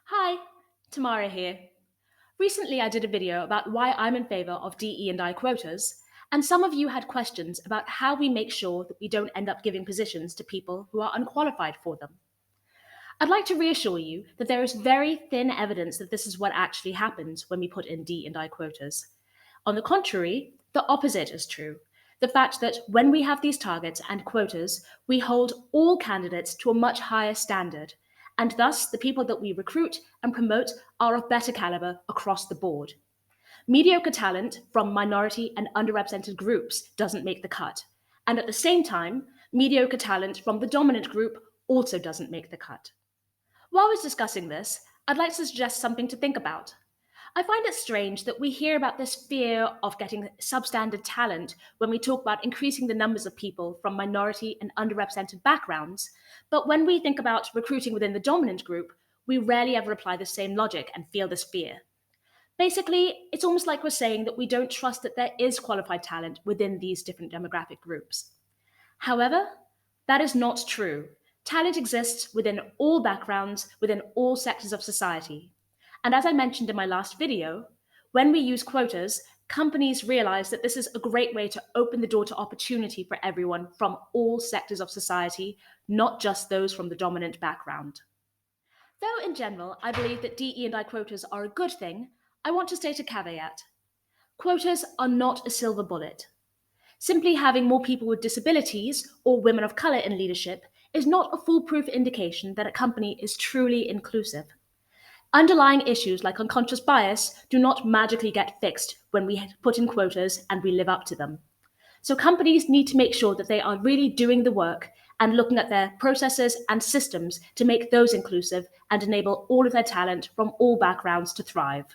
Hi, Tamara here. Recently, I did a video about why I'm in favour of DE&I quotas, and some of you had questions about how we make sure that we don't end up giving positions to people who are unqualified for them. I'd like to reassure you that there is very thin evidence that this is what actually happens when we put in DE&I quotas. On the contrary, the opposite is true. The fact that when we have these targets and quotas, we hold all candidates to a much higher standard, and thus the people that we recruit and promote are of better caliber across the board. Mediocre talent from minority and underrepresented groups doesn't make the cut, and at the same time, mediocre talent from the dominant group also doesn't make the cut. While I was discussing this, I'd like to suggest something to think about. I find it strange that we hear about this fear of getting substandard talent when we talk about increasing the numbers of people from minority and underrepresented backgrounds, but when we think about recruiting within the dominant group, we rarely ever apply the same logic and feel this fear. Basically, it's almost like we're saying that we don't trust that there is qualified talent within these different demographic groups. However, that is not true. Talent exists within all backgrounds, within all sectors of society. And as I mentioned in my last video, when we use quotas, companies realize that this is a great way to open the door to opportunity for everyone from all sectors of society, not just those from the dominant background. Though in general, I believe that DE&I quotas are a good thing, I want to state a caveat. Quotas are not a silver bullet. Simply having more people with disabilities or women of colour in leadership is not a foolproof indication that a company is truly inclusive. Underlying issues like unconscious bias do not magically get fixed when we put in quotas and we live up to them. So companies need to make sure that they are really doing the work and looking at their processes and systems to make those inclusive and enable all of their talent from all backgrounds to thrive.